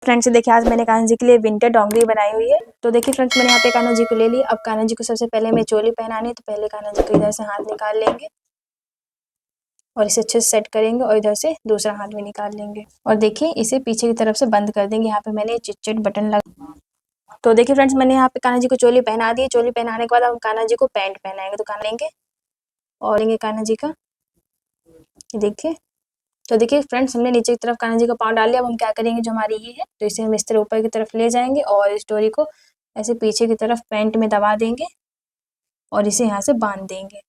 Friends देखिए आज मैंने कान्हा जी के लिए विंटर डोंगरी बनाई हुई है। तो देखिए फ्रेंड्स मैंने यहाँ पे कान्हा जी को ले लिया। अब कान्हा जी को सबसे पहले हमें चोली पहनानी है, तो पहले कान्हा जी को इधर से हाथ निकाल लेंगे और इसे अच्छे से सेट करेंगे और इधर से दूसरा हाथ भी निकाल लेंगे और देखिए इसे पीछे की तरफ से बंद कर देंगे। यहाँ पे मैंने चिट बटन लगा। तो देखिए फ्रेंड्स मैंने यहाँ पे कान्हा जी को चोली पहना दी। चोली पहनाने के बाद हम कान्हा जी को पैंट पहनाएंगे। तो कान लेंगे और लेंगे कान्हा जी का, देखिए। तो देखिए फ्रेंड्स हमने नीचे की तरफ कान्हा जी का पाँव डाल लिया। अब हम क्या करेंगे, जो हमारी ये है तो इसे हम इस तरह ऊपर की तरफ ले जाएंगे और इस डोरी को ऐसे पीछे की तरफ पैंट में दबा देंगे और इसे यहाँ से बांध देंगे।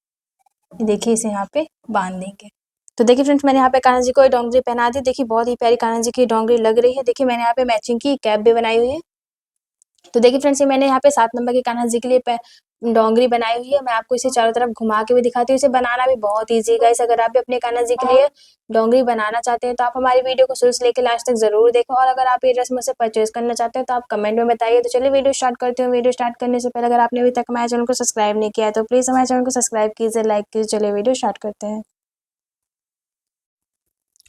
देखिए इसे यहाँ पे बांध देंगे। तो देखिए फ्रेंड्स मैंने यहाँ पे कान्हा जी को डोंगरी पहना दी। देखिए बहुत ही प्यारी कान्हा जी की डोंगरी लग रही है। देखिए मैंने यहाँ पे मैचिंग की कैप भी बनाई हुई है। तो देखिए फ्रेंड्स ये मैंने यहाँ पे 7 नंबर की कान्हा जी के लिए डोंगरी बनाई हुई है। मैं आपको इसे चारों तरफ घुमा के भी दिखाती हूँ। इसे बनाना भी बहुत ईजी है गाइस। अगर आप भी अपने कान्हा जी के लिए डोंगरी बनाना चाहते हैं तो आप हमारी वीडियो को शुरू से लेकर लास्ट तक जरूर देखें। और अगर आप ये ड्रेस मुझसे परचेज करना चाहते हैं तो आप कमेंट में बताइए। तो चलिए वीडियो स्टार्ट करते हैं। वीडियो स्टार्ट करने से पहले अगर आपने अभी तक हमारे चैनल को सब्सक्राइब नहीं किया है तो प्लीज हमारे चैनल को सब्सक्राइब कीजिए, लाइक कीजिए। चलिए वीडियो स्टार्ट करते हैं।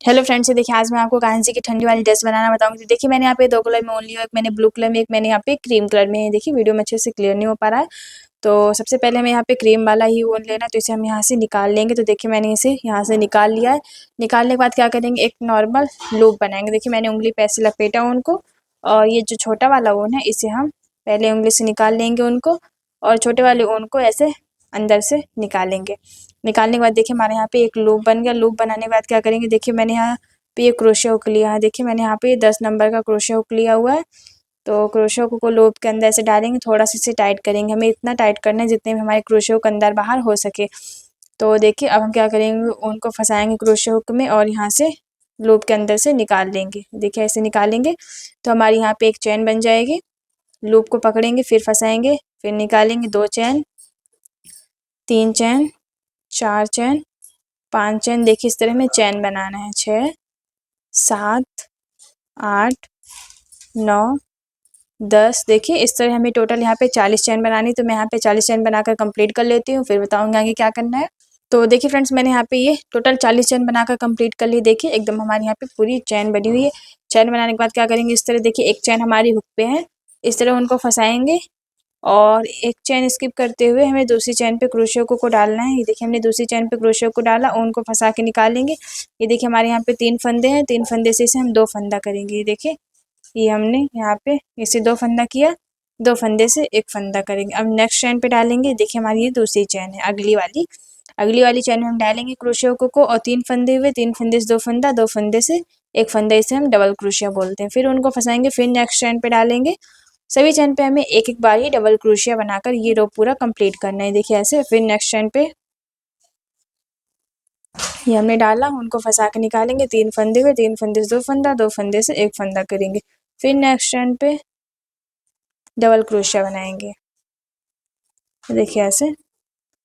हेलो फ्रेंड्स, ये देखिए आज मैं आपको कान्हा जी की ठंडी वाली ड्रेस बनाना बताऊंगी। देखिए मैंने यहाँ पे 2 कलर में ओनली, एक मैंने ब्लू कलर में, एक मैंने यहाँ पे क्रीम कलर में है। देखिए वीडियो में अच्छे से क्लियर नहीं हो पा रहा है। तो सबसे पहले हमें यहाँ पे क्रीम वाला ही ऊन लेना है, तो इसे हम यहाँ से निकाल लेंगे। तो देखिए मैंने इसे यहाँ से निकाल लिया है। निकालने के बाद क्या करेंगे, एक नॉर्मल लूप बनाएंगे। देखिए मैंने उंगली पे ऐसे लपेटा ऊन को और ये जो छोटा वाला ऊन है इसे हम पहले उंगली से निकाल लेंगे उनको, और छोटे वाले ऊन को ऐसे अंदर से निकालेंगे। निकालने के बाद देखिए हमारे यहाँ पे एक लूप बन गया। लूप बनाने के बाद क्या करेंगे, देखिए मैंने यहाँ पे ये क्रोशिया हुक लिया है। देखिए मैंने यहाँ पे 10 नंबर का क्रोशिया हुक लिया हुआ है। तो क्रोशिया हुक को लूप के अंदर ऐसे डालेंगे, थोड़ा सा इसे टाइट करेंगे। हमें इतना टाइट करना है जितने में हमारे क्रोशिया हुक अंदर बाहर हो सके। तो देखिए अब हम क्या करेंगे, उनको फंसाएंगे क्रोशिया हुक में और यहाँ से लूप के अंदर से निकाल लेंगे। देखिए ऐसे निकालेंगे तो हमारी यहाँ पे एक चैन बन जाएगी। लूप को पकड़ेंगे, फिर फंसाएंगे, फिर निकालेंगे। 2 चैन, 3 चैन, 4 चैन, 5 चैन। देखिए इस तरह हमें चैन बनाना है। 6, 7, 8, 9, 10। देखिए इस तरह हमें टोटल यहाँ पे 40 चैन बनानी। तो मैं यहाँ पे 40 चैन बनाकर कंप्लीट कर लेती हूँ, फिर बताऊंगी आगे क्या करना है। तो देखिए फ्रेंड्स मैंने यहाँ पे ये टोटल 40 चैन बनाकर कंप्लीट कर ली। देखिए एकदम हमारी यहाँ पे पूरी चैन बनी हुई है। चैन बनाने के बाद क्या करेंगे, इस तरह देखिए एक चैन हमारी हुक पे है, इस तरह उनको फंसाएंगे और एक चैन स्किप करते हुए हमें दूसरी चैन पे क्रोशिया को डालना है। ये देखिए हमने दूसरी चैन पे क्रोशिया को डाला, उनको फंसा के निकालेंगे। ये देखिए हमारे यहाँ पे 3 फंदे हैं, 3 फंदे से इसे हम 2 फंदा करेंगे। ये देखिए ये हमने यहाँ पे इसे 2 फंदा किया, 2 फंदे से 1 फंदा करेंगे। अब नेक्स्ट चैन पे डालेंगे। देखिए हमारी ये दूसरी चैन है, अगली वाली चैन में हम डालेंगे क्रोशिया को और 3 फंदे हुए, 3 फंदे से 2 फंदा, 2 फंदे से 1 फंदा, इसे हम डबल क्रोशिया बोलते हैं। फिर उनको फंसाएंगे, फिर नेक्स्ट चैन पे डालेंगे। सभी चैन पे हमें एक बार ही डबल क्रोशिया बनाकर ये रो पूरा कंप्लीट करना है। देखिए ऐसे। फिर नेक्स्ट चैन पे ये हमने डाला, उनको फंसा के निकालेंगे। 3 फंदे हुए, 3 फंदे से 2 फंदा, 2 फंदे से 1 फंदा करेंगे। फिर नेक्स्ट चैन पे डबल क्रोशिया बनाएंगे। देखिए ऐसे।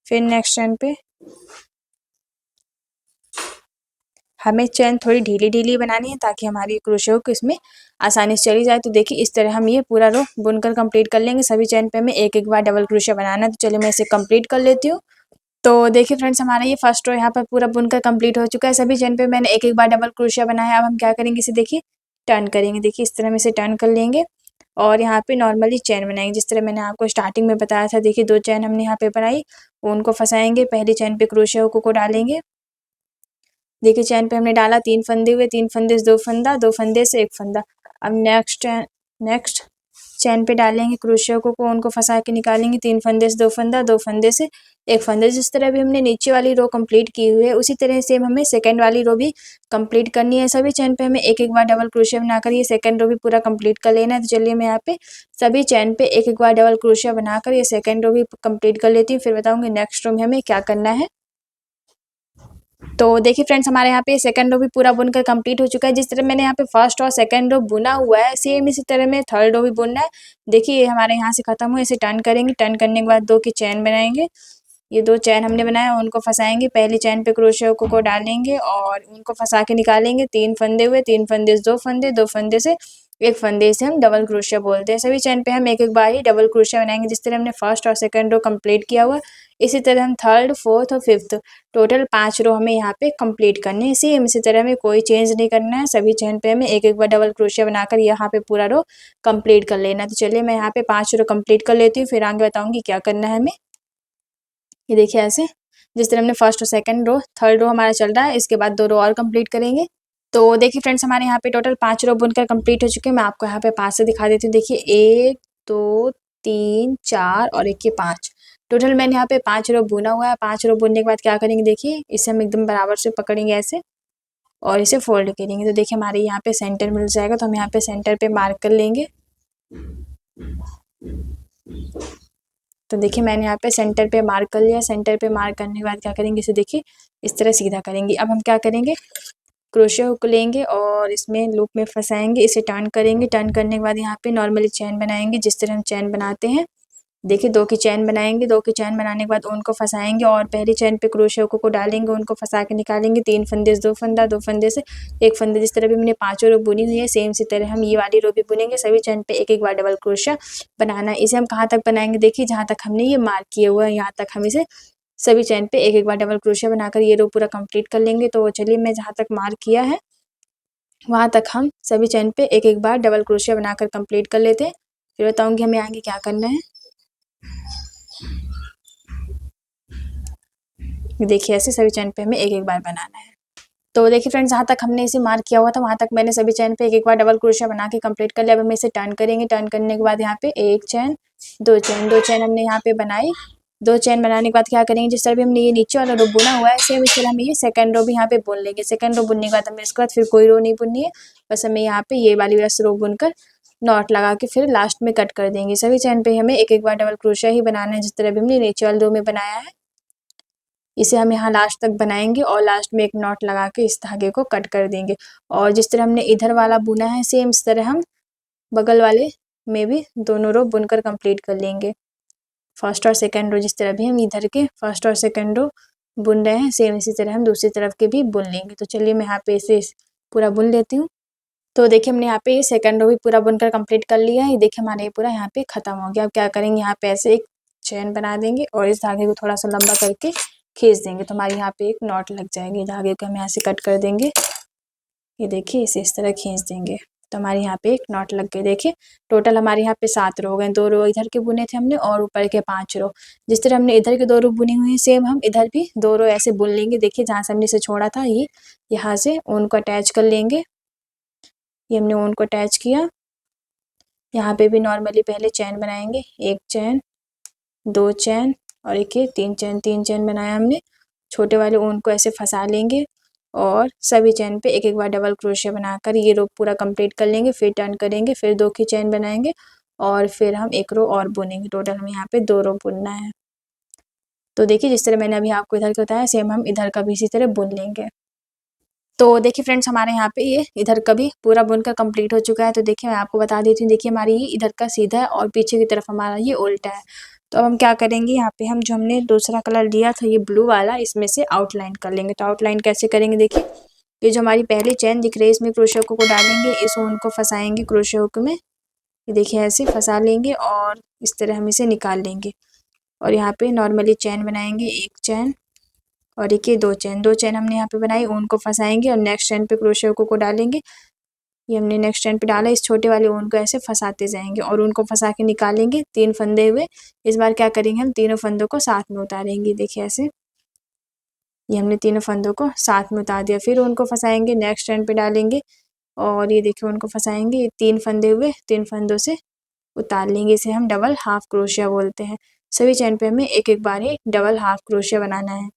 फिर नेक्स्ट चैन पे हमें चैन थोड़ी ढीली बनानी है ताकि हमारी क्रोशिया हुक इसमें आसानी से चली जाए। तो देखिए इस तरह हम ये पूरा रो बुनकर कंप्लीट कर लेंगे। सभी चैन पे हमें एक बार डबल क्रोशिया बनाना है। तो चलिए मैं इसे कंप्लीट कर लेती हूँ। तो देखिए फ्रेंड्स हमारा ये फर्स्ट रो यहाँ पर पूरा बुनकर कंप्लीट हो चुका है। सभी चैन पे मैंने एक बार डबल क्रोशिया बनाया। अब हम क्या करेंगे, इसे देखिए टर्न करेंगे। देखिए इस तरह हम इसे टर्न कर लेंगे और यहाँ पे नॉर्मली चैन बनाएंगे जिस तरह मैंने आपको स्टार्टिंग में बताया था। देखिए 2 चैन हमने यहाँ पे बनाई, उनको फंसाएंगे। पहली चैन पे क्रोशिया हुक को डालेंगे। देखिए चैन पे हमने डाला, 3 फंदे हुए, 3 फंदे से 2 फंदा, 2 फंदे से 1 फंदा। अब नेक्स्ट चैन पे डालेंगे क्रोशिया हुक को, उनको फंसा के निकालेंगे। 3 फंदे से 2 फंदा, 2 फंदे से 1 फंदे। जिस तरह भी हमने नीचे वाली रो कंप्लीट की हुई है उसी तरह सेम हमें सेकंड वाली रो भी कंप्लीट करनी है। सभी चैन पे हमें एक बार डबल क्रोशिया बनाकर ये सेकंड रो भी पूरा कंप्लीट कर लेना है। तो चलिए मैं यहाँ पे सभी चैन पे एक बार डबल क्रोशिया बनाकर ये सेकंड रो भी कंप्लीट कर लेती हूँ, फिर बताऊंगी नेक्स्ट रो में हमें क्या करना है। तो देखिए फ्रेंड्स हमारे यहाँ पे सेकंड रो भी पूरा बुनकर कंप्लीट हो चुका है। जिस तरह मैंने यहाँ पे फर्स्ट और सेकंड रो बुना हुआ है सेम इसी तरह में थर्ड रो भी बुनना है। देखिए ये हमारे यहाँ से खत्म हुआ, इसे टर्न करेंगे। टर्न करने के बाद 2 की चैन बनाएंगे। ये 2 चैन हमने बनाया, उनको फंसाएंगे। पहली चैन पे क्रोशिया हुक को डालेंगे और उनको फंसा के निकालेंगे। 3 फंदे हुए, 3 फंदे से 2 फंदे, 2 फंदे से एक फंदे से हम डबल क्रोशिया बोलते हैं। सभी चेन पे हम एक एक बार ही डबल क्रोशिया बनाएंगे। जिस तरह हमने फर्स्ट और सेकंड रो कंप्लीट किया हुआ, इसी तरह हम थर्ड, फोर्थ और फिफ्थ टोटल 5 रो हमें यहाँ पे कंप्लीट करने हैं। इसी तरह हमें कोई चेंज नहीं करना है। सभी चेन पे हमें एक एक बार डबल क्रोशिया बनाकर यहाँ पे पूरा रो कंप्लीट कर लेना। तो चलिए मैं यहाँ पे 5 रो कंप्लीट कर लेती हूँ, फिर आगे बताऊंगी क्या करना है हमें। ये देखिए ऐसे, जिस तरह हमने फर्स्ट और सेकंड रो, थर्ड रो हमारा चल रहा है, इसके बाद 2 रो और कंप्लीट करेंगे। तो देखिए फ्रेंड्स, हमारे यहाँ पे टोटल 5 रो बुनकर कंप्लीट हो चुके हैं। मैं आपको यहाँ पे 5 से दिखा देती हूँ। देखिए 1 2 3 4 और एक ये 5, टोटल मैंने यहाँ पे 5 रो बुना हुआ है। 5 रो बुनने के बाद क्या करेंगे, देखिए इसे हम एकदम बराबर से पकड़ेंगे ऐसे और इसे फोल्ड करेंगे। तो देखिए हमारे यहाँ पे सेंटर मिल जाएगा। तो हम यहाँ पे सेंटर पे मार्क कर लेंगे। तो देखिए मैंने यहाँ पे सेंटर पे मार्क कर लिया। सेंटर पे मार्क करने के बाद क्या करेंगे, इसे देखिए इस तरह सीधा करेंगे। अब हम क्या करेंगे, क्रोशिया हुक लेंगे और इसमें लूप में फंसाएंगे, इसे टर्न करेंगे। टर्न करने के बाद यहाँ पे नॉर्मली चैन बनाएंगे, जिस तरह हम चैन बनाते हैं। देखिए 2 की चैन बनाएंगे। 2 की चैन बनाने के बाद उनको फंसाएंगे और पहली चैन पे क्रोशिया हुक को डालेंगे, उनको फंसा के निकालेंगे। 3 फंदे से 2 फंदा, 2 फंदे से 1 फंदे। जिस तरह भी हमने 5 रो बुनी हुई है, सेम इसी तरह हम ये वाली रो भी बुनेंगे। सभी चैन पे एक एक बार डबल क्रोशिया बनाना है। इसे हम कहाँ तक बनाएंगे, देखिए जहाँ तक हमने ये मार्क किया हुआ है, यहाँ तक हम इसे सभी चैन पे एक एक बार डबल क्रोशिया बनाकर ये रो पूरा कंप्लीट कर लेंगे। तो चलिए मैं जहाँ तक मार्क किया है वहाँ तक हम सभी चैन पे एक एक बार डबल क्रोशिया बनाकर कंप्लीट कर लेते हैं, फिर बताऊंगी हमें आगे क्या करना है। देखिए ऐसे सभी चैन पे हमें एक एक बार बनाना है। तो देखिए फ्रेंड्स, जहाँ तक हमने इसे मार्क किया हुआ था वहाँ तक मैंने सभी चैन पे एक एक बार डबल क्रोशिया बना के कंप्लीट कर लिया। अब हम इसे टर्न करेंगे। टर्न करने के बाद यहाँ पे एक चैन, दो चैन हमने यहाँ पे बनाई। 2 चैन बनाने के बाद क्या करेंगे, जिस तरह भी हमने ये नीचे वाला रो बुना हुआ है, सेम इस तरह हम ये सेकंड रो भी यहाँ पे बुन लेंगे। सेकंड रो बुनने के बाद हमें इसके बाद फिर कोई रो नहीं बुननी है, बस हमें यहाँ पे ये वाली बस रो बुनकर नॉट लगा के फिर लास्ट में कट कर देंगे। सभी चैन पे हमें एक एक बार डबल क्रोशिया ही बनाना है, जिस तरह भी हमने नीचे वाले रो में बनाया है। इसे हम यहाँ लास्ट तक बनाएंगे और लास्ट में एक नॉट लगा के इस धागे को कट कर देंगे। और जिस तरह हमने इधर वाला बुना है, सेम इस तरह हम बगल वाले में भी दोनों रो बुनकर कंप्लीट कर लेंगे। फर्स्ट और सेकंड रो जिस तरह भी हम इधर के फर्स्ट और सेकंड रो बुन रहे हैं, सेम इसी तरह हम दूसरी तरफ के भी बुन लेंगे। तो चलिए मैं यहाँ पे इसे पूरा बुन लेती हूँ। तो देखिए हमने यहाँ पे ये सेकंड रो भी पूरा बुनकर कंप्लीट कर लिया है। ये देखिए हमारे ये पूरा यहाँ पे खत्म हो गया। अब क्या करेंगे, यहाँ पे ऐसे एक चैन बना देंगे और इस धागे को थोड़ा सा लंबा करके खींच देंगे, तो हमारे यहाँ पे एक नॉट लग जाएगी। धागे को हम यहाँ से कट कर देंगे। ये देखिए इसे इस तरह खींच देंगे, तो हमारे यहाँ पे एक नॉट लग गई। देखिए टोटल हमारे यहाँ पे 7 रो हो गए। 2 रो इधर के बुने थे हमने और ऊपर के 5 रो। जिस तरह हमने इधर के 2 रो बुनी हुई है, सेम हम इधर भी 2 रो ऐसे बुन लेंगे। देखिए जहाँ से हमने इसे छोड़ा था, ये यहाँ से ऊन को अटैच कर लेंगे। ये हमने ऊन को अटैच किया। यहाँ पे भी नॉर्मली पहले चैन बनाएंगे, 1 चैन, 2 चैन और एक ये 3 चैन। 3 चैन बनाया हमने। छोटे वाले ऊन को ऐसे फंसा लेंगे और सभी चैन पे एक एक बार डबल क्रोशिया बनाकर ये रो पूरा कंप्लीट कर लेंगे। फिर टर्न करेंगे, फिर 2 की चैन बनाएंगे और फिर हम एक रो और बुनेंगे। टोटल हमें यहाँ पे 2 रो बुनना है। तो देखिए जिस तरह मैंने अभी आपको इधर का बताया, सेम हम इधर का भी इसी तरह बुन लेंगे। तो देखिए फ्रेंड्स, हमारे यहाँ पे ये इधर का भी पूरा बुनकर कंप्लीट हो चुका है। तो देखिए मैं आपको बता देती हूँ। देखिए हमारी ये इधर का सीधा है और पीछे की तरफ हमारा ये उल्टा है। तो अब हम क्या करेंगे, यहाँ पे हम जो हमने दूसरा कलर लिया था ये ब्लू वाला, इसमें से आउटलाइन कर लेंगे। तो आउटलाइन कैसे करेंगे, देखिए ये जो हमारी पहली चैन दिख रही है, इसमें क्रोशिया हुक को डालेंगे, इस ऊन को फंसाएंगे क्रोशिया हुक में। ये देखिए ऐसे फंसा लेंगे और इस तरह हम इसे निकाल लेंगे। और यहाँ पे नॉर्मली चैन बनाएंगे, 1 चैन और एक ये 2 चैन। 2 चैन हमने यहाँ पे बनाई, ऊन को फंसाएंगे और नेक्स्ट चैन पे क्रोशिया हुक को डालेंगे। ये हमने नेक्स्ट चैन पे डाला, इस छोटे वाले ऊन को ऐसे फंसाते जाएंगे और ऊन को फंसा के निकालेंगे। 3 फंदे हुए। इस बार क्या करेंगे, हम तीनों फंदों को साथ में उतारेंगे। देखिए ऐसे ये हमने तीनों फंदों को साथ में उतार दिया। फिर उनको फंसाएंगे, नेक्स्ट चैन पे डालेंगे और ये देखिए उनको फंसाएंगे। ये 3 फंदे हुए, 3 फंदों से उतार लेंगे। इसे हम डबल हाफ क्रोशिया बोलते हैं। सभी चैन पे हमें एक एक बार ही डबल हाफ क्रोशिया बनाना है।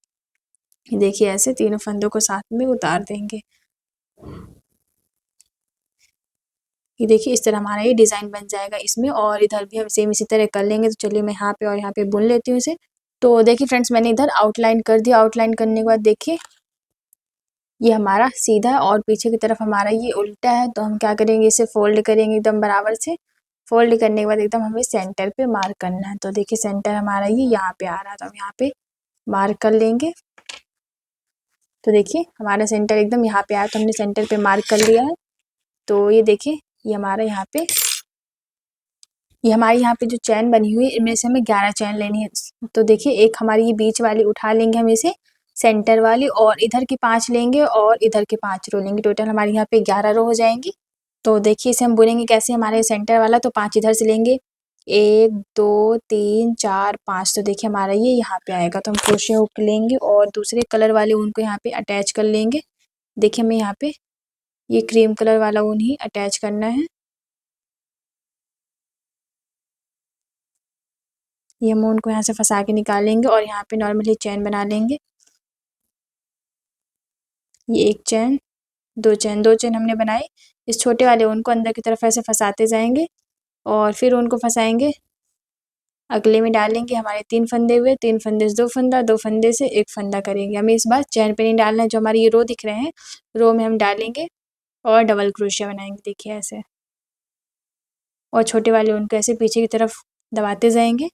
ये देखिए ऐसे तीनों फंदों को साथ में उतार देंगे। ये देखिए इस तरह हमारा ये डिज़ाइन बन जाएगा इसमें। और इधर भी हम सेम इसी तरह कर लेंगे। तो चलिए मैं यहाँ पे और यहाँ पे बुन लेती हूँ इसे। तो देखिए फ्रेंड्स, मैंने इधर आउटलाइन कर दिया। आउटलाइन करने के बाद देखिए ये हमारा सीधा है और पीछे की तरफ हमारा ये उल्टा है। तो हम क्या करेंगे, इसे फोल्ड करेंगे एकदम बराबर से। फोल्ड करने के बाद एकदम हमें सेंटर पे मार्क करना है। तो देखिए सेंटर हमारा ये यहाँ पे आ रहा है, तो हम यहाँ पे मार्क कर लेंगे। तो देखिए हमारा सेंटर एकदम यहाँ पे आया, तो हमने सेंटर पे मार्क कर लिया है। तो ये देखिए ये हमारा यहाँ पे ये हमारी यहाँ पे जो चैन बनी हुई है इनमें से हमें 11 चैन लेनी है। तो देखिए एक हमारी ये बीच वाली उठा लेंगे हम इसे, सेंटर वाली, और इधर की 5 लेंगे और इधर के 5 रो लेंगे। टोटल हमारी यहाँ पे 11 रो हो जाएंगी। तो देखिए इसे हम बुनेंगे कैसे, हमारे सेंटर वाला तो 5 इधर से लेंगे, 1 2 3 4 5। तो देखिए हमारा ये यहाँ पे आएगा। तो हम क्रोशे हुक लेंगे और दूसरे कलर वाले ऊन को यहाँ पे अटैच कर लेंगे। देखिए हमें यहाँ पे ये क्रीम कलर वाला ऊन ही अटैच करना है। ये हम ऊन को यहाँ से फंसा के निकालेंगे और यहाँ पे नॉर्मली चैन बना लेंगे। ये एक चैन, दो चैन हमने बनाई। इस छोटे वाले ऊन को अंदर की तरफ ऐसे फंसाते जाएंगे और फिर ऊन को फंसाएंगे, अगले में डालेंगे। हमारे 3 फंदे हुए, 3 फंदे से 2 फंदा, 2 फंदे से 1 फंदा करेंगे। हमें इस बार चैन पे नहीं डालना है। जो हमारी ये रो दिख रहे हैं, रो में हम डालेंगे और डबल क्रोशिया बनाएंगे। देखिए ऐसे, और छोटे वाले ऊन को ऐसे पीछे की तरफ दबाते जाएंगे।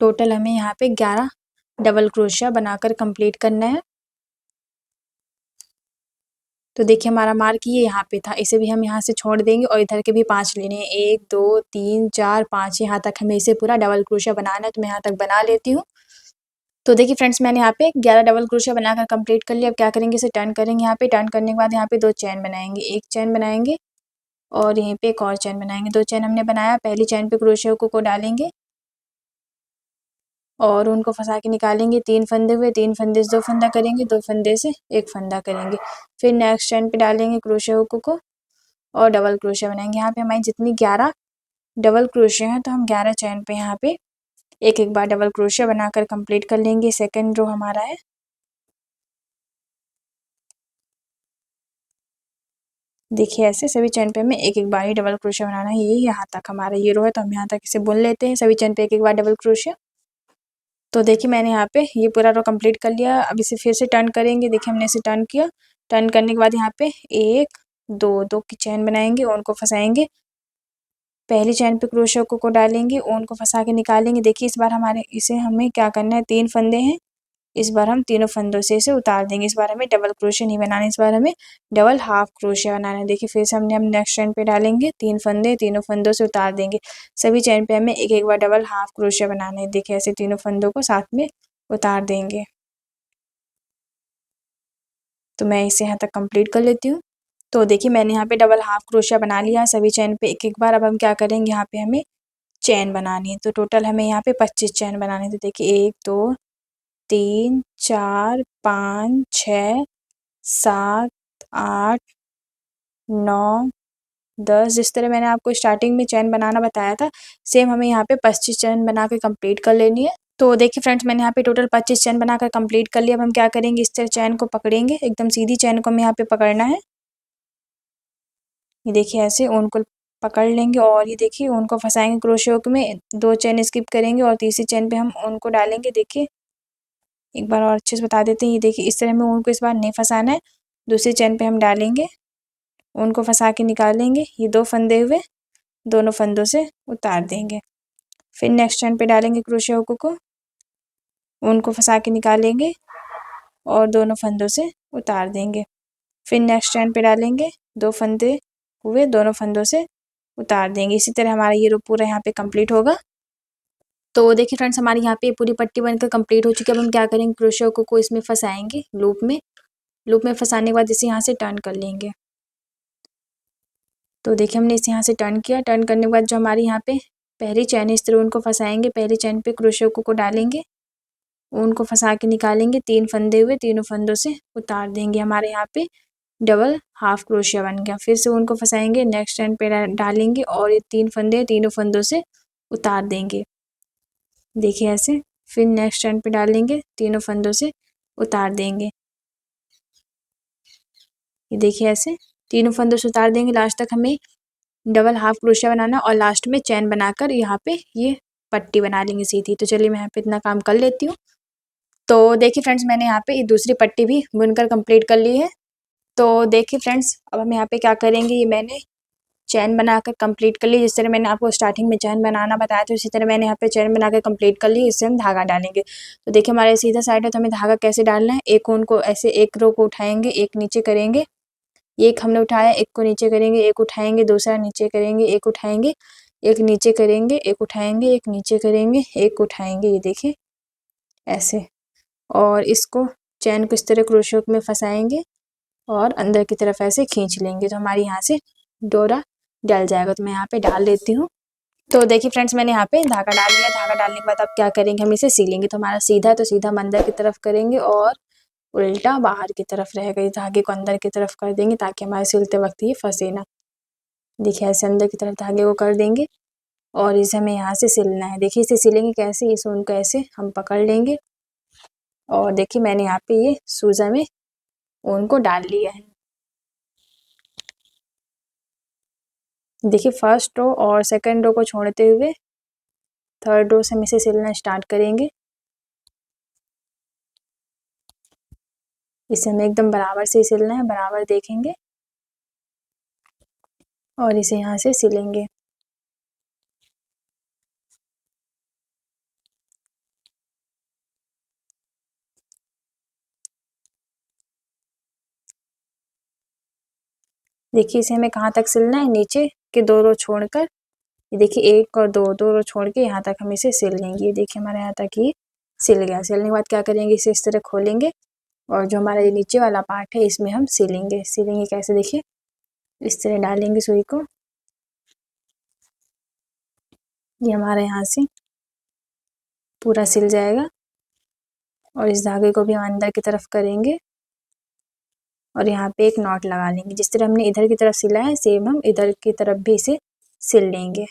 टोटल हमें यहाँ पे 11 डबल क्रोशिया बनाकर कंप्लीट करना है। तो देखिए हमारा मार्क ये यहाँ पे था, इसे भी हम यहाँ से छोड़ देंगे और इधर के भी 5 लेने हैं। 1 2 3 4 5, यहाँ तक हमें इसे पूरा डबल क्रोशिया बनाना है। तो मैं यहाँ तक बना लेती हूँ। तो देखिए फ्रेंड्स मैंने यहाँ पे 11 डबल क्रोशिया बनाकर कंप्लीट कर लिया। अब क्या करेंगे, इसे टर्न करेंगे। यहाँ पे टर्न करने के बाद यहाँ पे 2 चैन बनाएंगे, एक चैन बनाएंगे और यहीं पे एक और चैन बनाएंगे। 2 चैन हमने बनाया, पहली चैन पे क्रोशिया को डालेंगे और उनको फंसा के निकालेंगे। 3 फंदे हुए, 3 फंदे से 2 फंदा करेंगे, 2 फंदे से 1 फंदा करेंगे। फिर नेक्स्ट चैन पे डालेंगे क्रोशिया को और डबल क्रोशिया बनाएंगे। यहाँ पे हमारी जितनी 11 डबल क्रोशिया हैं, तो हम 11 चैन पे यहाँ पे एक एक बार डबल क्रोशिया बनाकर कंप्लीट कर लेंगे। सेकंड रो हमारा है। देखिए ऐसे सभी चैन पे हमें एक एक बार ही डबल क्रोशिया बनाना है। ये यहाँ तक हमारा ये रो है, तो हम यहाँ तक इसे बुन लेते हैं। सभी चैन पे एक एक बार डबल क्रोशिया। तो देखिए मैंने यहाँ पे ये पूरा रो कंप्लीट कर लिया। अब इसे फिर से टर्न करेंगे। देखिए हमने इसे टर्न किया, टर्न करने के बाद यहाँ पे 1 2 2 की चैन बनाएंगे, उनको फंसाएंगे। पहली चैन पे क्रोशिया को डालेंगे, ऊन को फंसा के निकालेंगे। देखिए इस बार हमारे इसे हमें क्या करना है, 3 फंदे हैं, इस बार हम तीनों फंदों से इसे उतार देंगे। इस बार हमें डबल क्रोशिया नहीं बनाना, इस बार हमें डबल हाफ क्रोशिया बनाना है। देखिए फिर से हम नेक्स्ट चैन पे डालेंगे, 3 फंदे, तीनों फंदों से उतार देंगे। सभी चैन पे हमें एक एक बार डबल हाफ क्रोशिया बनाना है। देखिए ऐसे तीनों फंदों को साथ में उतार देंगे। तो मैं इसे यहाँ तक कंप्लीट कर लेती हूँ। तो देखिए मैंने यहाँ पे डबल हाफ क्रोशिया बना लिया है सभी चैन पे एक एक बार। अब हम क्या करेंगे, यहाँ पे हमें चैन बनानी है। तो टोटल हमें यहाँ पे 25 चैन बनानी है। तो देखिए 1 2 3 4 5 6 7 8 9 10, जिस तरह मैंने आपको स्टार्टिंग में चैन बनाना बताया था, सेम हमें यहाँ पे 25 चैन बना के कंप्लीट कर लेनी है। तो देखिए फ्रेंड्स मैंने यहाँ पे टोटल 25 चैन बनाकर कंप्लीट कर लिया। अब हम क्या करेंगे, इस तरह चैन को पकड़ेंगे, एकदम सीधी चैन को हमें यहाँ पे पकड़ना है। ये देखिए ऐसे ऊन को पकड़ लेंगे और ये देखिए ऊन को फंसाएंगे क्रोशे हुक में। 2 चैन स्किप करेंगे और तीसरी चैन पे हम ऊन को डालेंगे। देखिए एक बार और अच्छे से बता देते हैं। ये देखिए इस तरह हमें ऊन को इस बार नहीं फंसाना है। दूसरी चैन पे हम डालेंगे, ऊन को फंसा के निकालेंगे। ये 2 फंदे हुए, दोनों फंदों से उतार देंगे। फिर नेक्स्ट चैन पे डालेंगे क्रोशिया हुक को, ऊन को फंसा के निकालेंगे और दोनों फंदों से उतार देंगे। फिर नेक्स्ट चैन पे डालेंगे, 2 फंदे हुए, दोनों फंदों से उतार देंगे। इसी तरह हमारा ये रो पूरा यहाँ पे कंप्लीट होगा। तो देखिए फ्रेंड्स हमारी यहाँ पे पूरी पट्टी बनकर कंप्लीट हो चुकी है। अब हम क्या करेंगे, क्रोशिया हुक को इसमें फंसाएंगे लूप में। लूप में फंसाने के बाद इसे यहाँ से टर्न कर लेंगे। तो देखिए हमने इसे यहाँ से टर्न किया। टर्न करने के बाद जो हमारी यहाँ पे पहली चैन है, इस तरह उनको फंसाएंगे। पहली चैन पे क्रोशिया हुक को डालेंगे, ऊन को फंसा के निकालेंगे। 3 फंदे हुए, तीनों फंदों से उतार देंगे। हमारे यहाँ पे डबल हाफ क्रोशिया बन गया। फिर से ऊन को फंसाएंगे, नेक्स्ट चैन पे डालेंगे और ये 3 फंदे, तीनों फंदों से उतार देंगे। देखिए ऐसे। फिर नेक्स्ट चैन पे डालेंगे, तीनों फंदों से उतार देंगे। ये देखिए ऐसे तीनों फंदों से उतार देंगे। लास्ट तक हमें डबल हाफ क्रोशिया बनाना और लास्ट में चैन बनाकर यहाँ पे ये पट्टी बना लेंगे सीधी। तो चलिए मैं यहाँ पे इतना काम कर लेती हूँ। तो देखिए फ्रेंड्स मैंने यहाँ पे ये दूसरी पट्टी भी बुनकर कंप्लीट कर ली है। तो देखिए फ्रेंड्स अब हम यहाँ पे क्या करेंगे, ये मैंने चैन बनाकर कंप्लीट कर ली। जिस तरह मैंने आपको स्टार्टिंग में चैन बनाना बताया था उसी तरह मैंने यहाँ पे चैन बनाकर कंप्लीट कर ली। इससे हम धागा डालेंगे। तो देखिए हमारे सीधा साइड है तो हमें धागा कैसे डालना है, एक ऊन को ऐसे एक रो को उठाएंगे, एक नीचे करेंगे, एक हमने उठाया, एक को नीचे करेंगे, एक उठाएंगे, दूसरा नीचे करेंगे, एक उठाएंगे, एक नीचे करेंगे, एक उठाएंगे, एक नीचे करेंगे, एक उठाएंगे, ये देखिए ऐसे। और इसको चैन को इस तरह क्रोशे हुक में फंसाएंगे और अंदर की तरफ ऐसे खींच लेंगे तो हमारी यहाँ से डोरा डल जाएगा। तो मैं यहाँ पे डाल देती हूँ। तो देखिए फ्रेंड्स मैंने यहाँ पे धागा डाल दिया। धागा डालने के बाद अब क्या करेंगे, हम इसे सीलेंगे। तो हमारा सीधा है तो सीधा हम अंदर की तरफ करेंगे और उल्टा बाहर की तरफ रहेगा। इस धागे को अंदर की तरफ कर देंगे ताकि हमारे सिलते वक्त ये फंसे ना। देखिए ऐसे अंदर की तरफ धागे को कर देंगे और इसे हमें यहाँ से सिलना है। देखिए इसे सिलेंगे कैसे, इस ऊन को ऐसे हम पकड़ लेंगे और देखिए मैंने यहाँ पे ये सूजा में ऊन को डाल लिया है। देखिए फर्स्ट रो और सेकंड रो को छोड़ते हुए थर्ड रो से हम इसे सिलना स्टार्ट करेंगे। इसे हमें एकदम बराबर से सिलना है, बराबर देखेंगे और इसे यहाँ से सिलेंगे। देखिए इसे हमें कहाँ तक सिलना है, नीचे के दो रो छोड़कर। ये देखिए एक और दो, दो रो छोड़ के यहाँ तक हम इसे सिल लेंगे। ये देखिए हमारे यहाँ तक ये सिल गया। सिलने के बाद क्या करेंगे, इसे इस तरह खोलेंगे और जो हमारा ये नीचे वाला पार्ट है इसमें हम सिलेंगे। सिलेंगे कैसे, देखिए इस तरह डालेंगे सुई को। ये हमारे यहाँ से पूरा सिल जाएगा और इस धागे को भी हम अंदर की तरफ करेंगे और यहाँ पे एक नॉट लगा लेंगे। जिस तरह हमने इधर की तरफ सिला है सेम हम इधर की तरफ भी इसे सिल लेंगे।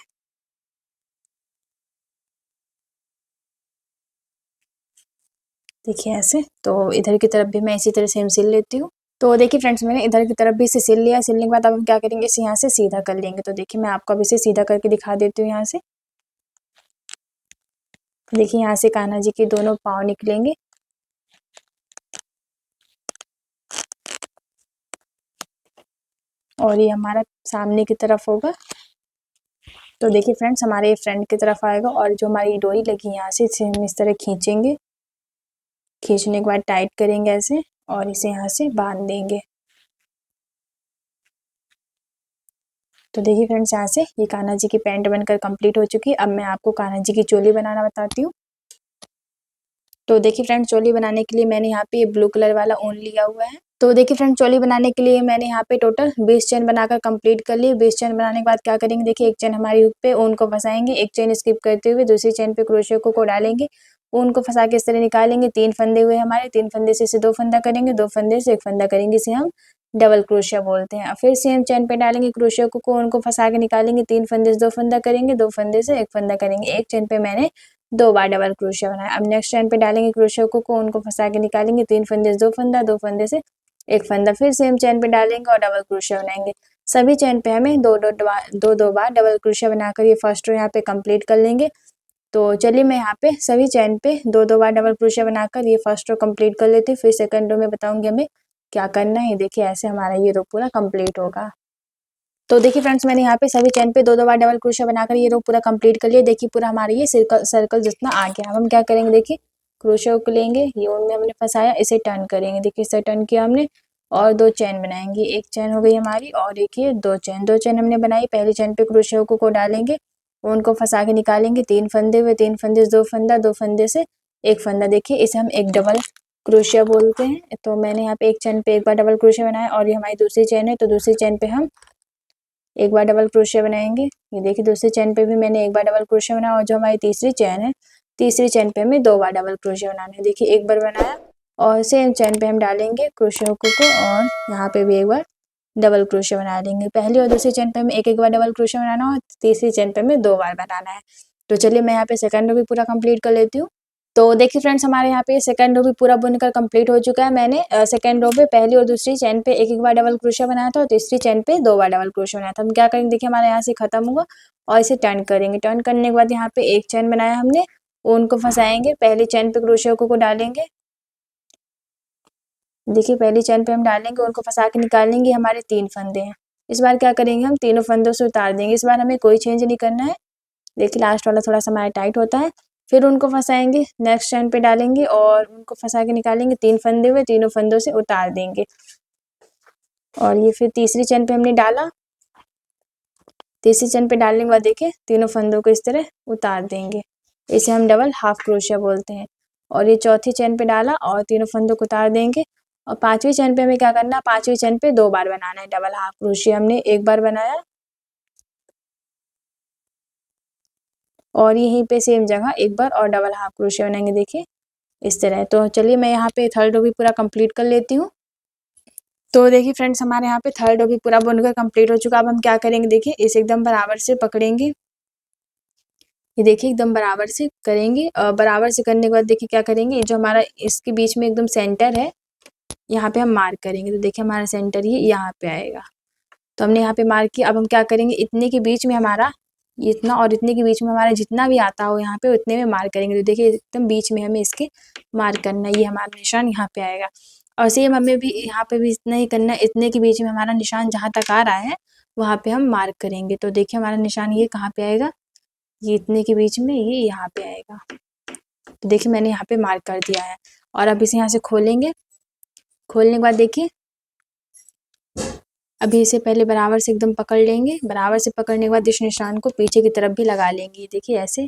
देखिए ऐसे। तो इधर की तरफ भी मैं इसी तरह से सिल लेती हूँ। तो देखिए फ्रेंड्स मैंने इधर की तरफ भी इसे सिल लिया। सिलने के बाद अब हम क्या करेंगे, इसे यहाँ से सीधा कर लेंगे। तो देखिए मैं आपको अब इसे सीधा करके दिखा देती हूँ यहाँ से। देखिए यहाँ से कान्हा जी के दोनों पाँव निकलेंगे और ये हमारा सामने की तरफ होगा। तो देखिए फ्रेंड्स हमारे फ्रंट की तरफ आएगा और जो हमारी डोरी लगी यहाँ से इसे हम इस तरह खींचेंगे। खींचने के बाद टाइट करेंगे ऐसे और इसे यहाँ से बांध देंगे। तो देखिए फ्रेंड्स यहाँ से ये कान्हा जी की पैंट बनकर कंप्लीट हो चुकी है। अब मैं आपको कान्हा जी की चोली बनाना बताती हूँ। तो देखिए फ्रेंड्स चोली बनाने के लिए मैंने यहाँ पे ये ब्लू कलर वाला ऊन लिया हुआ है। तो देखिए फ्रेंड्स चोली बनाने के लिए मैंने यहाँ पे टोटल 20 चेन बनाकर कंप्लीट कर ली। 20 चेन बनाने के बाद क्या करेंगे, देखिए एक चेन हमारी हुक पे ऊन को फंसाएंगे, एक चेन स्किप करते हुए दूसरी चेन पे क्रोशियो को डालेंगे, ऊन को फंसा के इस तरह निकालेंगे। 3 फंदे हुए हमारे, 3 फंदे से इसे 2 फंदा करेंगे, 2 फंदे से 1 फंदा करेंगे, इसे हम डबल क्रोशिया बोलते हैं। फिर सेम चेन पे डालेंगे क्रोशियो को उनको फंसा के निकालेंगे, 3 फंदे से 2 फंदा करेंगे, 2 फंदे से 1 फंदा करेंगे। एक चेन पे मैंने 2 बार डबल क्रोशिया बनाया। अब नेक्स्ट चेन पे डालेंगे क्रोशियो को उनको फंसा के निकालेंगे, 3 फंदे से 2 फंदा, 2 फंदे से 1 फंदा, फिर सेम चेन पे डालेंगे और डबल क्रोशिया बनाएंगे। सभी चेन पे हमें दो बार डबल क्रोशिया बनाकर ये फर्स्ट रो यहाँ पे कंप्लीट कर लेंगे। तो चलिए मैं यहाँ पे सभी चेन पे दो बार डबल क्रोशिया बनाकर ये फर्स्ट रो कंप्लीट कर लेती हूँ। फिर सेकंड रो में बताऊंगी हमें क्या करना है। देखिए ऐसे हमारा ये रो पूरा कंप्लीट होगा। तो देखिए फ्रेंड्स मैंने यहाँ पे सभी चेन पे दो बार डबल क्रोशिया बनाकर ये रो पूरा कंप्लीट कर लिया। देखिए पूरा हमारा ये सर्कल जितना आ गया। अब हम क्या करेंगे, देखिए क्रोशिया को लेंगे, ये ऊन में हमने फंसाया, इसे टर्न करेंगे। देखिए इसे टर्न किया हमने और 2 चेन बनाएंगे। एक चेन हो गई हमारी और देखिए 2 चेन हमने बनाई। पहली चेन पे क्रोशिया को डालेंगे, ऊन को फंसा के निकालेंगे, 3 फंदे हुए, 3 फंदे से 2 फंदा, 2 फंदे से 1 फंदा। देखिए इसे हम एक डबल क्रोशिया बोलते हैं। तो मैंने यहाँ पे एक चेन पे एक बार डबल क्रोशिया बनाया और ये हमारी दूसरी चेन है। तो दूसरी चेन पे हम एक बार डबल क्रोशिया बनाएंगे। ये देखिए दूसरी चेन पे भी मैंने एक बार डबल क्रोशिया बनाया और जो हमारी तीसरी चेन है, तीसरी चेन पे हमें 2 बार डबल क्रोशिया बनाना है। देखिए एक बार बनाया और सेम चेन पे हम डालेंगे क्रोशिया हुक को और यहाँ पे भी एक बार डबल क्रोशिया बना लेंगे। पहली और दूसरी चेन पे हमें एक बार डबल क्रोशिया बनाना और तीसरी चेन पे हमें 2 बार बनाना है। तो चलिए मैं यहाँ पे सेकंड रो भी पूरा कंप्लीट कर लेती हूँ। तो देखिए फ्रेंड्स हमारे यहाँ पे सेकंड रो भी पूरा बुनकर कंप्लीट हो चुका है। मैंने सेकंड रो पे पहली और दूसरी चेन पे एक बार डबल क्रोशिया बनाया था और तीसरी चेन पे 2 बार डबल क्रोशिया बनाया था। हम क्या करेंगे, देखिए हमारे यहाँ से खत्म होगा और इसे टर्न करेंगे। टर्न करने के बाद यहाँ पे एक चेन बनाया हमने, ऊन को फंसाएंगे, पहली चेन पे क्रोशिया को डालेंगे। देखिए पहली चेन पे हम डालेंगे, उनको फंसा के निकालेंगे, हमारे 3 फंदे हैं। इस बार क्या करेंगे, हम तीनों फंदों से उतार देंगे। इस बार हमें कोई चेंज नहीं करना है। देखिए लास्ट वाला थोड़ा सा हमारा टाइट होता है। फिर उनको फंसाएंगे, नेक्स्ट चैन पे डालेंगे और उनको फंसा के निकालेंगे। 3 फंदे हुए, तीनों फंदों से उतार देंगे। और ये फिर तीसरी चैन पे हमने डाला। तीसरी चैन पे डालने के बाद देखिए तीनों फंदों को इस तरह उतार देंगे। इसे हम डबल हाफ क्रोशिया बोलते हैं। और ये चौथी चैन पे डाला और तीनों फंदों को उतार देंगे। और पांचवी चैन पे हमें क्या करना है, पांचवी चैन पे 2 बार बनाना है डबल हाफ क्रोशिया। हमने एक बार बनाया और यहीं पे सेम जगह एक बार और डबल हाफ क्रोशिया बनाएंगे। देखिए इस तरह। तो चलिए मैं यहाँ पे थर्ड रो भी पूरा कंप्लीट कर लेती हूँ। तो देखिए फ्रेंड्स हमारे यहाँ पे थर्ड रो भी पूरा बुनकर कंप्लीट हो चुका। अब हम क्या करेंगे, देखिए इसे एकदम बराबर से पकड़ेंगे। ये देखिए एकदम बराबर से करेंगे। बराबर से करने के बाद देखिए क्या करेंगे, जो हमारा इसके बीच में एकदम सेंटर है, यहाँ पे हम मार्क करेंगे। तो देखिए हमारा सेंटर ये यहाँ पे आएगा। तो हमने यहाँ पे मार्क किया। अब हम क्या करेंगे, इतने के बीच में हमारा इतना और इतने के बीच में हमारा जितना भी आता हो यहाँ पे उतने में मार्क करेंगे। तो देखिए एकदम बीच में हमें इसके मार्क करना है। ये हमारा निशान यहाँ पे आएगा। और सेम हमें भी यहाँ पे भी इतना ही करना है। इतने के बीच में हमारा निशान जहाँ तक आ रहा है वहाँ पे हम मार्क करेंगे। तो देखिए हमारा निशान ये कहाँ पे आएगा, ये इतने के बीच में ये यहाँ पे आएगा। तो देखिए मैंने यहाँ पे मार्क कर दिया है। और अब इसे यहाँ से खोलेंगे। खोलने के बाद देखिए अभी इसे पहले बराबर से एकदम पकड़ लेंगे। बराबर से पकड़ने के बाद इस निशान को पीछे की तरफ भी लगा लेंगे। देखिए ऐसे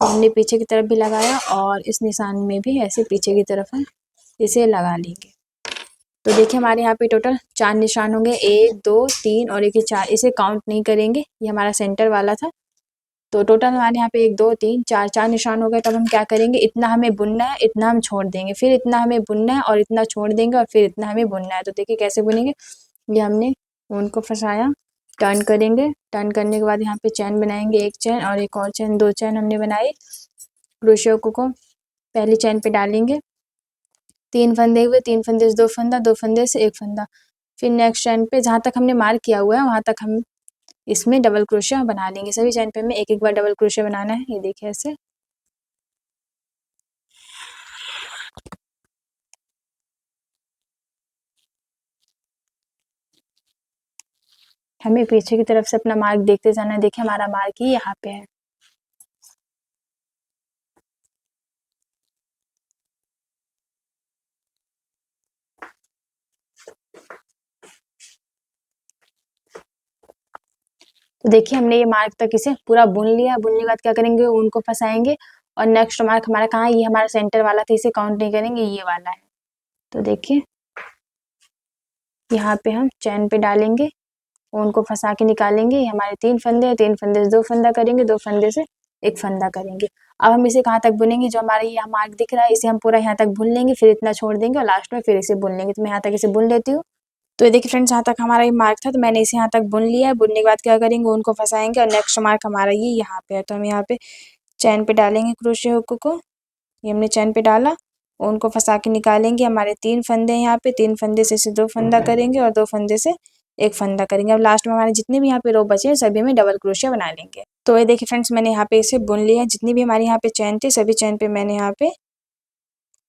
हमने पीछे की तरफ भी लगाया और इस निशान में भी ऐसे पीछे की तरफ हम इसे लगा लेंगे। तो देखिए हमारे यहाँ पे टोटल 4 निशान होंगे, 1 2 3 और एक 4। इसे काउंट नहीं करेंगे, ये हमारा सेंटर वाला था। तो टोटल हमारे यहाँ पे 1 2 3 4 4 निशान हो गए। तब हम क्या करेंगे, इतना हमें बुनना है, इतना हम छोड़ देंगे, फिर इतना हमें बुनना है और इतना छोड़ देंगे और फिर इतना हमें बुनना है। तो देखिए कैसे बुनेंगे, ये हमने ऊन को फंसाया, टर्न करेंगे। टर्न करने के बाद यहाँ पे चैन बनाएंगे, एक चैन और एक और चैन, 2 चैन हमने बनाई। क्रोशिया को पहली चैन पे डालेंगे। 3 फंदे हुए, 3 फंदे से 2 फंदा, 2 फंदे से 1 फंदा। फिर नेक्स्ट चैन पे जहाँ तक हमने मार्क किया हुआ है वहाँ तक हम इसमें डबल क्रोशिया बना लेंगे। सभी चैन पे हमें एक एक बार डबल क्रोशिया बनाना है। ये देखिए ऐसे। हमें पीछे की तरफ से अपना मार्क देखते जाना है। देखिए हमारा मार्क ही यहाँ पे है। तो देखिए हमने ये मार्क तक इसे पूरा बुन लिया। बुनने के बाद क्या करेंगे, उनको फंसाएंगे और नेक्स्ट मार्क हमारा कहाँ है, ये हमारा सेंटर वाला था, इसे काउंट नहीं करेंगे, ये वाला है। तो देखिए यहाँ पे हम चैन पे डालेंगे, उनको फंसा के निकालेंगे। ये हमारे 3 फंदे हैं, 3 फंदे से 2 फंदा करेंगे, 2 फंदे से 1 फंदा करेंगे। अब हम इसे कहाँ तक बुनेंगे, जो हमारा ये मार्क दिख रहा है इसे हम पूरा यहाँ तक बुन लेंगे, फिर इतना छोड़ देंगे और लास्ट में फिर इसे बुन लेंगे। तो मैं यहाँ तक इसे बुन लेती हूँ। तो ये देखिए फ्रेंड्स, यहाँ तक हमारा ये मार्क था, तो मैंने इसे यहाँ तक बुन लिया है। बुनने के बाद क्या करेंगे, उनको फंसाएंगे और नेक्स्ट मार्क हमारा ये यहाँ पे है। तो हम यहाँ पे चैन पे डालेंगे क्रोशिया हुक को। ये हमने चैन पे डाला, उनको फंसा के निकालेंगे। हमारे 3 फंदे हैं यहाँ पे, 3 फंदे से इसे 2 फंदा करेंगे और 2 फंदे से 1 फंदा करेंगे। अब लास्ट में हमारे जितने भी यहाँ पे रो बचे हैं सभी में डबल क्रोशिया बना लेंगे। तो ये देखिए फ्रेंड्स, मैंने यहाँ पे इसे बुन लिया है। जितनी भी हमारे यहाँ पे चैन थे सभी चैन पे मैंने यहाँ पे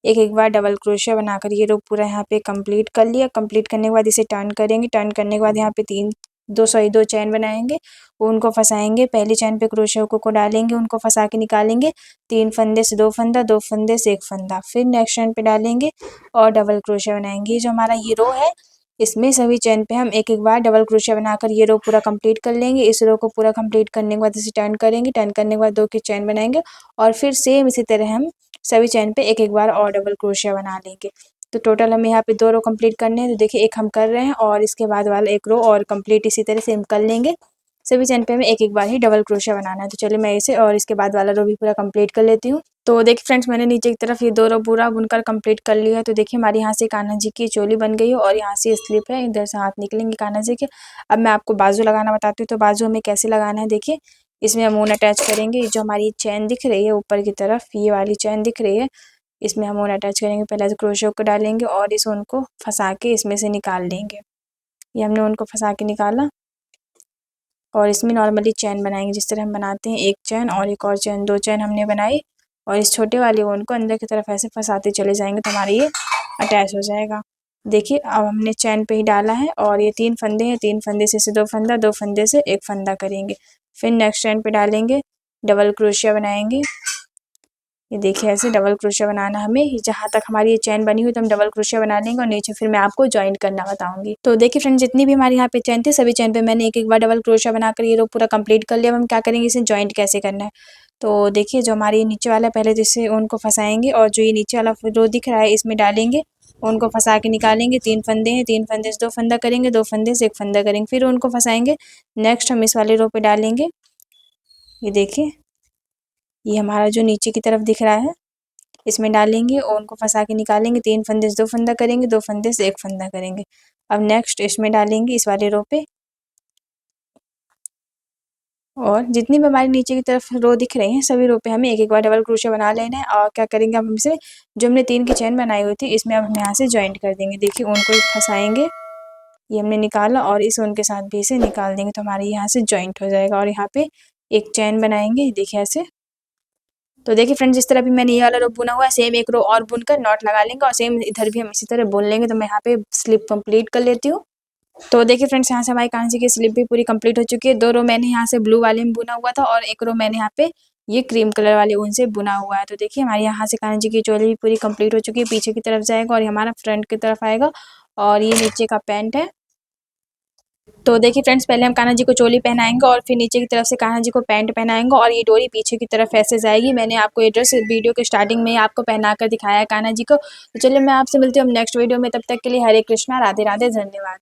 एक एक बार डबल क्रोशिया बनाकर ये रो पूरा यहाँ पे कंप्लीट कर लिया। कंप्लीट करने के बाद इसे टर्न करेंगे। टर्न करने के बाद यहाँ पे 2 चैन बनाएंगे, उनको फंसाएंगे। पहली चैन पे क्रोशिया को डालेंगे, उनको फंसा के निकालेंगे। 3 फंदे से 2 फंदा, 2 फंदे से 1 फंदा, फिर नेक्स्ट चैन पे डालेंगे और डबल क्रोशिया बनाएंगे। जो हमारा ये रो है इसमें सभी चैन पे हम एक एक बार डबल क्रोशिया बनाकर ये रो पूरा कंप्लीट कर लेंगे। इस रो को पूरा कंप्लीट करने के बाद इसे टर्न करेंगे। टर्न करने के बाद 2 की चैन बनाएंगे और फिर सेम इसी तरह हम सभी चैन पे एक एक बार और डबल क्रोशिया बना लेंगे। तो टोटल हमें यहाँ पे 2 रो कंप्लीट करने हैं। तो देखिए एक हम कर रहे हैं और इसके बाद वाला एक रो और कंप्लीट इसी तरह से हम कर लेंगे। सभी चैन पे हमें एक एक बार ही डबल क्रोशिया बनाना है। तो चलिए मैं इसे और इसके बाद वाला रो भी पूरा कंप्लीट कर लेती हूँ। तो देखिए फ्रेंड्स, मैंने नीचे की तरफ ये 2 रो पूरा बुनकर कंप्लीट कर लिया है। तो देखिए हमारी यहाँ से कान्हा जी की चोली बन गई है और यहाँ से स्लिप है, इधर से हाथ निकलेंगे कान्हा जी के। अब मैं आपको बाजू लगाना बताती हूँ। तो बाजू हमें कैसे लगाना है, देखिए इसमें हम ऊन अटैच करेंगे। जो हमारी चैन दिख रही है ऊपर की तरफ, ये वाली चैन दिख रही है, इसमें हम ऊन अटैच करेंगे। पहले क्रोशिया को डालेंगे और इस ऊन को फंसा के इसमें से निकाल लेंगे। ये हमने ऊन को फंसा के निकाला और इसमें नॉर्मली चैन बनाएंगे जिस तरह हम बनाते हैं। एक चैन और एक और चैन, 2 चैन हमने बनाई और इस छोटे वाले ऊन को अंदर की तरफ ऐसे फंसाते चले जाएंगे तो हमारा ये अटैच हो जाएगा। देखिए अब हमने चैन पे ही डाला है और ये 3 फंदे हैं, 3 फंदे से 2 फंदा, 2 फंदे से 1 फंदा करेंगे। फिर नेक्स्ट चैन पे डालेंगे, डबल क्रोशिया बनाएंगे। ये देखिए ऐसे डबल क्रोशिया बनाना हमें, जहाँ तक हमारी ये चैन बनी हुई तो हम डबल क्रोशिया बना लेंगे और नीचे फिर मैं आपको जॉइंट करना बताऊंगी। तो देखिए फ्रेंड्स, जितनी भी हमारे यहाँ पे चैन थी सभी चैन पे मैंने एक एक बार डबल क्रोशिया बनाकर ये रो पूरा कंप्लीट कर लिया। अब हम क्या करेंगे, इसे जॉइंट कैसे करना है। तो देखिए जो हमारी नीचे वाला पहले जैसे उनको फंसाएंगे और जो ये नीचे वाला रो दिख रहा है इसमें डालेंगे, उनको फंसा के निकालेंगे। 3 फंदे हैं, 3 फंदे से 2 फंदा करेंगे, 2 फंदे से 1 फंदा करेंगे, फिर उनको फंसाएंगे। नेक्स्ट हम इस वाले रो पे डालेंगे। ये देखिए ये हमारा जो नीचे की तरफ दिख रहा है इसमें डालेंगे और उनको फंसा के निकालेंगे। 3 फंदे से 2 फंदा करेंगे, 2 फंदे से 1 फंदा करेंगे। अब नेक्स्ट इसमें डालेंगे इस वाले रो पे, और जितनी भी हमारी नीचे की तरफ रो दिख रही हैं सभी रो पे हमें एक एक बार डबल क्रोशिया बना लेना है। और क्या करेंगे, अब हम इसे जो हमने 3 की चैन बनाई हुई थी इसमें अब हम यहाँ से जॉइंट कर देंगे। देखिए उनको फंसाएंगे, ये हमने निकाला और इस ऊन के साथ भी इसे निकाल देंगे तो हमारे यहाँ से जॉइंट हो जाएगा। और यहाँ पे एक चैन बनाएंगे, देखिए ऐसे। तो देखिए फ्रेंड्स, जिस तरह भी मैंने ये वाला रो बुना हुआ है सेम एक रो और बुनकर नॉट लगा लेंगे और सेम इधर भी हम इसी तरह बुन लेंगे। तो मैं यहाँ पे स्लिप कंप्लीट कर लेती हूँ। तो देखिए फ्रेंड्स, यहाँ से हमारी कांची की स्लिप भी पूरी कंप्लीट हो चुकी है। 2 रो मैंने यहाँ से ब्लू वाले में बुना हुआ था और 1 रो मैंने यहाँ पे ये क्रीम कलर वाले ऊन से बुना हुआ है। तो देखिए हमारे यहाँ से कांची की चोली भी पूरी कंप्लीट हो चुकी है। पीछे की तरफ जाएगा और ये हमारा फ्रंट की तरफ आएगा और ये नीचे का पैंट है। तो देखिए फ्रेंड्स, पहले हम कान्हा जी को चोली पहनाएंगे और फिर नीचे की तरफ से कान्हा जी को पैंट पहनाएंगे और ये डोरी पीछे की तरफ ऐसे जाएगी। मैंने आपको ये ड्रेस वीडियो के स्टार्टिंग में ही आपको पहनाकर दिखाया है कान्हा जी को। तो चलिए मैं आपसे मिलती हूँ नेक्स्ट वीडियो में, तब तक के लिए हरे कृष्णा, राधे राधे, धन्यवाद।